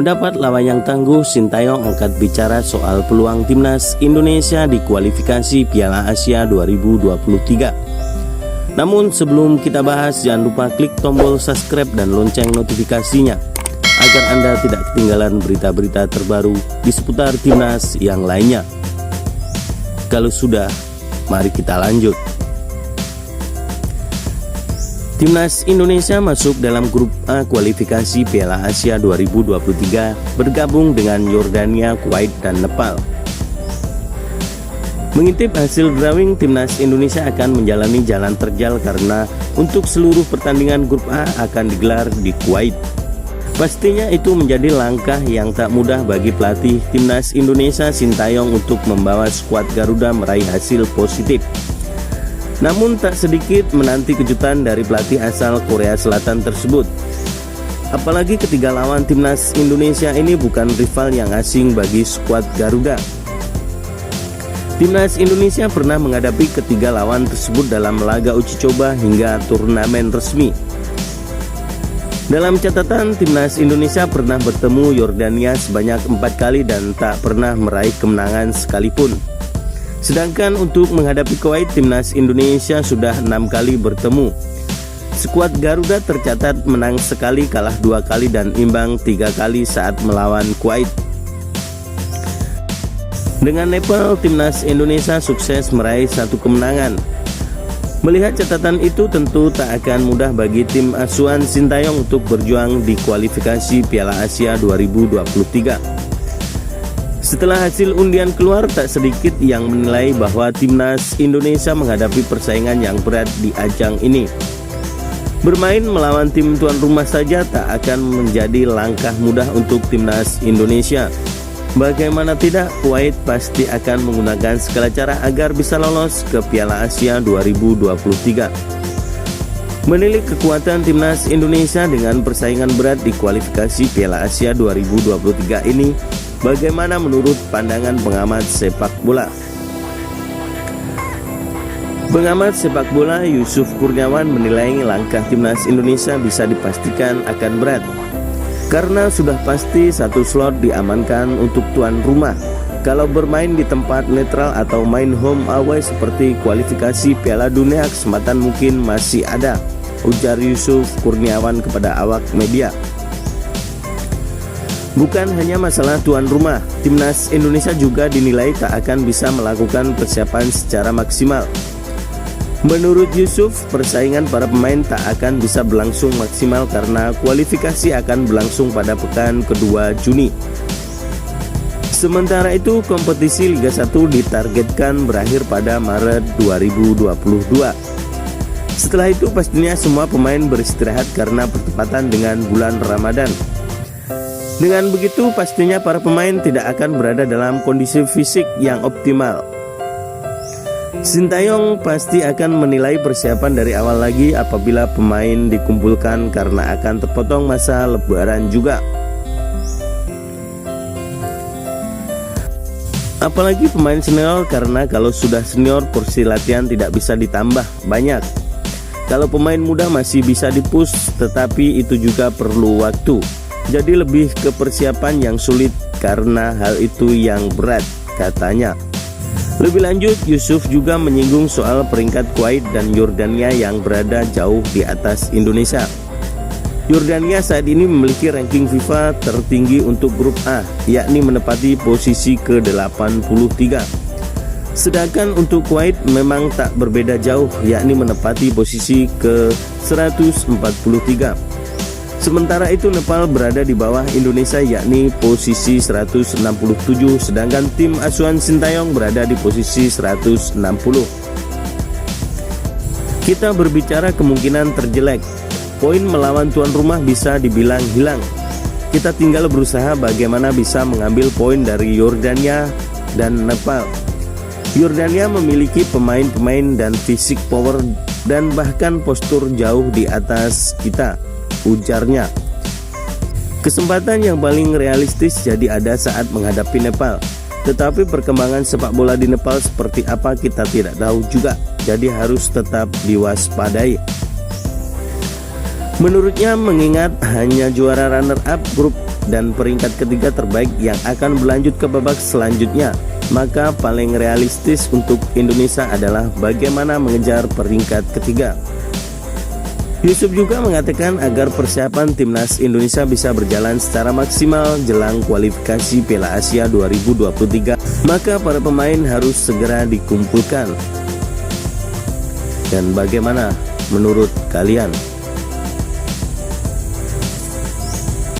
Mendapat lawan yang tangguh, Sintayong angkat bicara soal peluang timnas Indonesia di kualifikasi Piala Asia 2023. Namun sebelum kita bahas, jangan lupa klik tombol subscribe dan lonceng notifikasinya agar Anda tidak ketinggalan berita-berita terbaru di seputar timnas yang lainnya. Kalau sudah, mari kita lanjut. Timnas Indonesia masuk dalam grup A kualifikasi Piala Asia 2023 bergabung dengan Yordania, Kuwait, dan Nepal. Mengintip hasil drawing, Timnas Indonesia akan menjalani jalan terjal karena untuk seluruh pertandingan grup A akan digelar di Kuwait. Pastinya itu menjadi langkah yang tak mudah bagi pelatih Timnas Indonesia Sintayong untuk membawa skuad Garuda meraih hasil positif. Namun tak sedikit menanti kejutan dari pelatih asal Korea Selatan tersebut. Apalagi ketiga lawan timnas Indonesia ini bukan rival yang asing bagi skuad Garuda. Timnas Indonesia pernah menghadapi ketiga lawan tersebut dalam laga uji coba hingga turnamen resmi. Dalam catatan, timnas Indonesia pernah bertemu Yordania sebanyak 4 kali dan tak pernah meraih kemenangan sekalipun. Sedangkan untuk menghadapi Kuwait, timnas Indonesia sudah 6 kali bertemu. Skuad Garuda tercatat menang sekali, kalah 2 kali, dan imbang 3 kali saat melawan Kuwait. Dengan Nepal, timnas Indonesia sukses meraih 1 kemenangan. Melihat catatan itu, tentu tak akan mudah bagi tim asuhan Sintayong untuk berjuang di kualifikasi Piala Asia 2023. Setelah hasil undian keluar, tak sedikit yang menilai bahwa timnas Indonesia menghadapi persaingan yang berat di ajang ini. Bermain melawan tim tuan rumah saja tak akan menjadi langkah mudah untuk timnas Indonesia. Bagaimana tidak, Kuwait pasti akan menggunakan segala cara agar bisa lolos ke Piala Asia 2023. Menilik kekuatan timnas Indonesia dengan persaingan berat di kualifikasi Piala Asia 2023 ini, bagaimana menurut pandangan pengamat sepak bola? Pengamat sepak bola Yusuf Kurniawan menilai langkah timnas Indonesia bisa dipastikan akan berat karena sudah pasti 1 slot diamankan untuk tuan rumah. Kalau bermain di tempat netral atau main home away seperti kualifikasi Piala Dunia, kesempatan mungkin masih ada, ujar Yusuf Kurniawan kepada awak media. Bukan hanya masalah tuan rumah, timnas Indonesia juga dinilai tak akan bisa melakukan persiapan secara maksimal. Menurut Yusuf, persaingan para pemain tak akan bisa berlangsung maksimal karena kualifikasi akan berlangsung pada pekan kedua Juni. Sementara itu, kompetisi Liga 1 ditargetkan berakhir pada Maret 2022. Setelah itu pastinya semua pemain beristirahat karena bertepatan dengan bulan Ramadan. Dengan begitu, pastinya para pemain tidak akan berada dalam kondisi fisik yang optimal. Sintayong pasti akan menilai persiapan dari awal lagi apabila pemain dikumpulkan karena akan terpotong masa lebaran juga. Apalagi pemain senior, karena kalau sudah senior porsi latihan tidak bisa ditambah banyak. Kalau pemain muda masih bisa dipush, tetapi itu juga perlu waktu. Jadi lebih ke persiapan yang sulit karena hal itu yang berat, katanya. Lebih lanjut, Yusuf juga menyinggung soal peringkat Kuwait dan Yordania yang berada jauh di atas Indonesia. Yordania saat ini memiliki ranking FIFA tertinggi untuk grup A, yakni menempati posisi ke-83. Sedangkan untuk Kuwait memang tak berbeda jauh, yakni menempati posisi ke-143. Sementara itu Nepal berada di bawah Indonesia, yakni posisi 167, sedangkan tim asuhan Sintayong berada di posisi 160. Kita berbicara kemungkinan terjelek. Poin melawan tuan rumah bisa dibilang hilang. Kita tinggal berusaha bagaimana bisa mengambil poin dari Yordania dan Nepal. Yordania memiliki pemain-pemain dan fisik power dan bahkan postur jauh di atas kita, ujarnya. Kesempatan yang paling realistis jadi ada saat menghadapi Nepal. Tetapi perkembangan sepak bola di Nepal seperti apa kita tidak tahu juga. Jadi harus tetap diwaspadai. Menurutnya, mengingat hanya juara runner-up grup dan peringkat ketiga terbaik yang akan berlanjut ke babak selanjutnya. Maka paling realistis untuk Indonesia adalah bagaimana mengejar peringkat ketiga. Yusuf juga mengatakan agar persiapan timnas Indonesia bisa berjalan secara maksimal jelang kualifikasi Piala Asia 2023, maka para pemain harus segera dikumpulkan. Dan bagaimana menurut kalian?